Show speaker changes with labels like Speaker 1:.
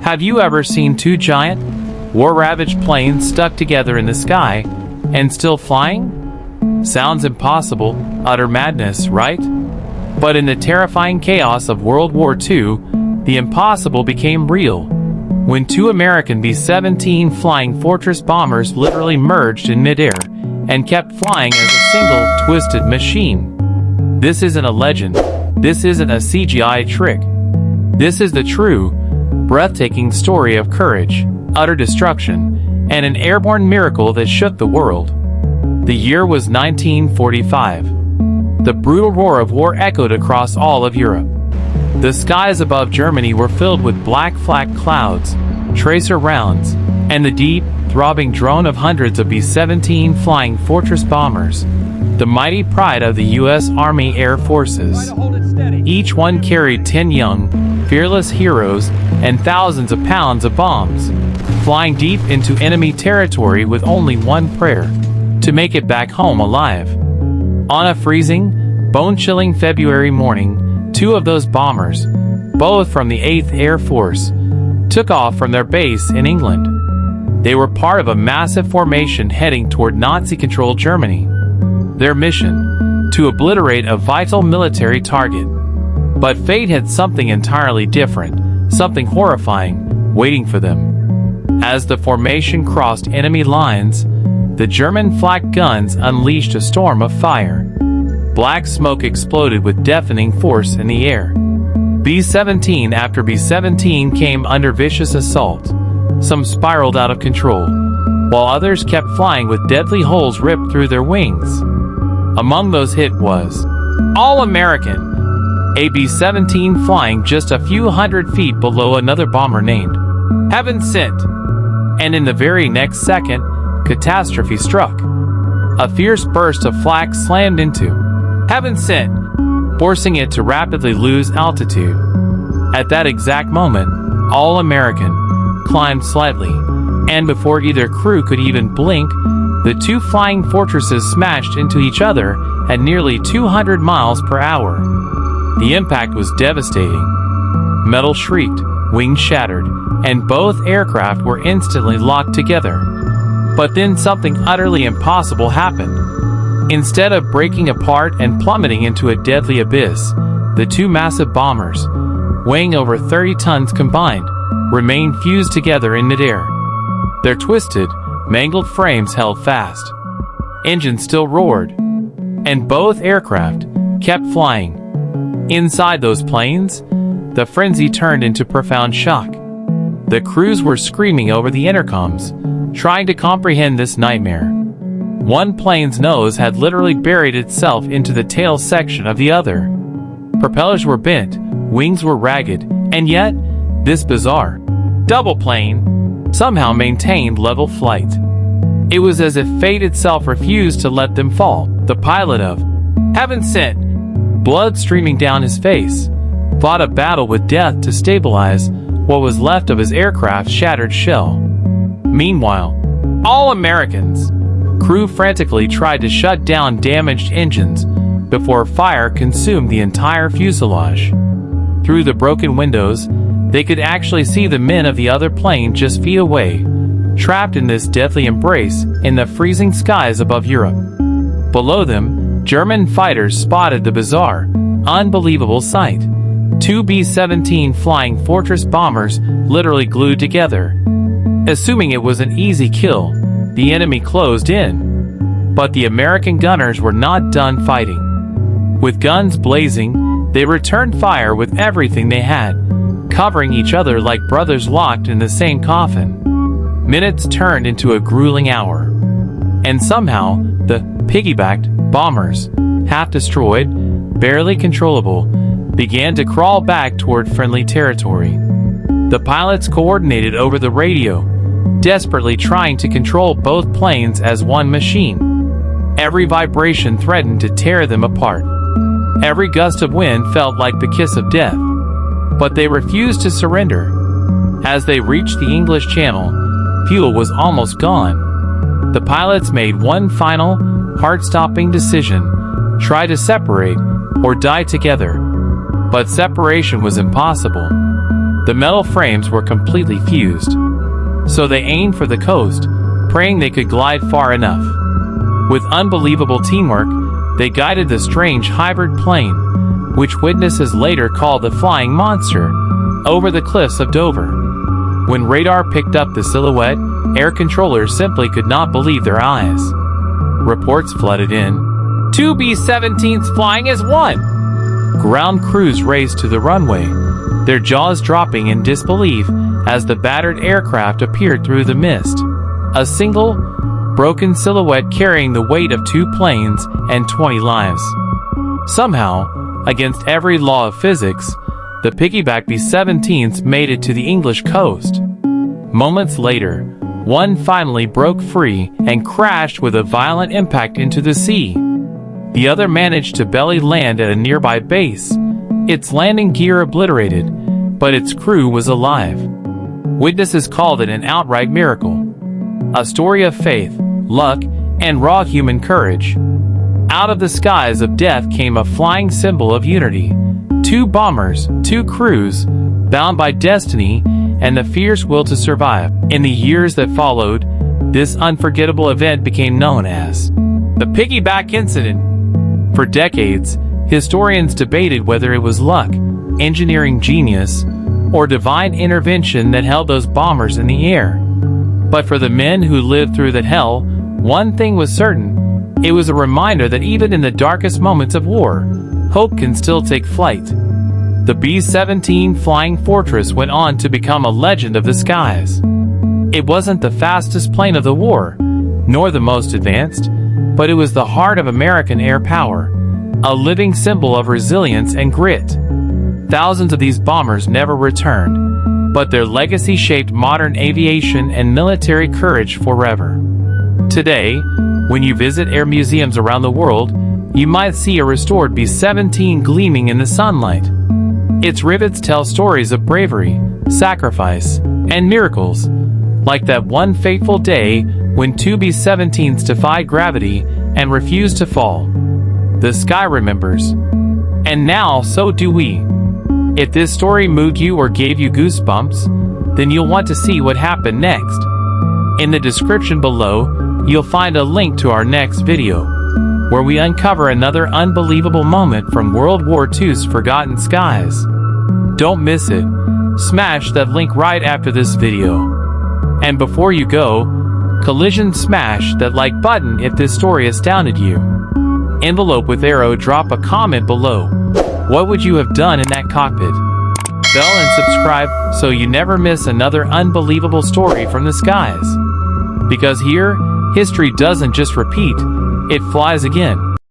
Speaker 1: Have you ever seen two giant, war-ravaged planes stuck together in the sky and still flying? Sounds impossible, utter madness, right? But in the terrifying chaos of World War II, the impossible became real, when two American B-17 Flying Fortress bombers literally merged in midair and kept flying as a single, twisted machine. This isn't a legend. This isn't a CGI trick. This is the true, breathtaking story of courage, utter destruction, and an airborne miracle that shook the world. The year was 1945. The brutal roar of war echoed across all of Europe. The skies above Germany were filled with black flak clouds, tracer rounds, and the deep, throbbing drone of hundreds of B-17 Flying Fortress bombers, the mighty pride of the U.S. Army Air Forces. Each one carried 10 young, fearless heroes and thousands of pounds of bombs, flying deep into enemy territory with only one prayer: to make it back home alive. On a freezing, bone-chilling February morning, two of those bombers, both from the 8th Air Force, took off from their base in England. They were part of a massive formation heading toward Nazi-controlled Germany. Their mission: to obliterate a vital military target. But fate had something entirely different, something horrifying, waiting for them. As the formation crossed enemy lines, the German flak guns unleashed a storm of fire. Black smoke exploded with deafening force in the air. B-17 after B-17 came under vicious assault. Some spiraled out of control, while others kept flying with deadly holes ripped through their wings. Among those hit was All-American, a B-17 flying just a few hundred feet below another bomber named Heaven Sent. And in the very next second, catastrophe struck. A fierce burst of flak slammed into Heaven Sent, forcing it to rapidly lose altitude. At that exact moment, All-American climbed slightly, and before either crew could even blink, the two flying fortresses smashed into each other at nearly 200 miles per hour. The impact was devastating. Metal shrieked, wings shattered, and both aircraft were instantly locked together. But then something utterly impossible happened. Instead of breaking apart and plummeting into a deadly abyss, the two massive bombers, weighing over 30 tons combined, remained fused together in midair. Their twisted, mangled frames held fast. Engines still roared, and both aircraft kept flying. Inside those planes, the frenzy turned into profound shock. The crews were screaming over the intercoms, trying to comprehend this nightmare. One plane's nose had literally buried itself into the tail section of the other. Propellers were bent, wings were ragged, and yet, this bizarre double plane somehow maintained level flight. It was as if fate itself refused to let them fall. The pilot of Heaven Sent, blood streaming down his face, fought a battle with death to stabilize what was left of his aircraft's shattered shell. Meanwhile, All-Americans crew frantically tried to shut down damaged engines before fire consumed the entire fuselage. Through the broken windows, they could actually see the men of the other plane just feet away, trapped in this deathly embrace in the freezing skies above Europe. Below them, German fighters spotted the bizarre, unbelievable sight. Two B-17 Flying Fortress bombers literally glued together. Assuming it was an easy kill, the enemy closed in. But the American gunners were not done fighting. With guns blazing, they returned fire with everything they had, covering each other like brothers locked in the same coffin. Minutes turned into a grueling hour. And somehow, the Piggybacked bombers, half destroyed, barely controllable, began to crawl back toward friendly territory. The pilots coordinated over the radio, desperately trying to control both planes as one machine. Every vibration threatened to tear them apart. Every gust of wind felt like the kiss of death. But they refused to surrender. As they reached the English Channel, fuel was almost gone. The pilots made one final, heart-stopping decision: try to separate or die together. But separation was impossible. The metal frames were completely fused. So they aimed for the coast, praying they could glide far enough. With unbelievable teamwork, they guided the strange hybrid plane, which witnesses later called the Flying Monster, over the cliffs of Dover. When radar picked up the silhouette, air controllers simply could not believe their eyes. Reports flooded in. Two B-17s flying as one! Ground crews raced to the runway, their jaws dropping in disbelief as the battered aircraft appeared through the mist. A single, broken silhouette carrying the weight of 2 planes and 20 lives. Somehow, against every law of physics, the Piggybacked B-17s made it to the English coast. Moments later, one finally broke free and crashed with a violent impact into the sea. The other managed to belly land at a nearby base, its landing gear obliterated, but its crew was alive. Witnesses called it an outright miracle. A story of faith, luck, and raw human courage. Out of the skies of death came a flying symbol of unity. 2 bombers, 2 crews, bound by destiny and the fierce will to survive. In the years that followed, this unforgettable event became known as the Piggyback Incident. For decades, historians debated whether it was luck, engineering genius, or divine intervention that held those bombers in the air. But for the men who lived through that hell, one thing was certain. It was a reminder that even in the darkest moments of war, hope can still take flight. The B-17 Flying Fortress went on to become a legend of the skies. It wasn't the fastest plane of the war, nor the most advanced, but it was the heart of American air power, a living symbol of resilience and grit. Thousands of these bombers never returned, but their legacy shaped modern aviation and military courage forever. Today, when you visit air museums around the world, you might see a restored B-17 gleaming in the sunlight. Its rivets tell stories of bravery, sacrifice, and miracles, like that one fateful day when 2 B-17s defied gravity and refused to fall. The sky remembers. And now, so do we. If this story moved you or gave you goosebumps, then you'll want to see what happened next. In the description below, you'll find a link to our next video, where we uncover another unbelievable moment from World War II's forgotten skies. Don't miss it. Smash that link right after this video. And before you go, collision smash that like button if this story astounded you. Envelope with arrow, drop a comment below. What would you have done in that cockpit? Bell and subscribe so you never miss another unbelievable story from the skies. Because here, history doesn't just repeat, it flies again.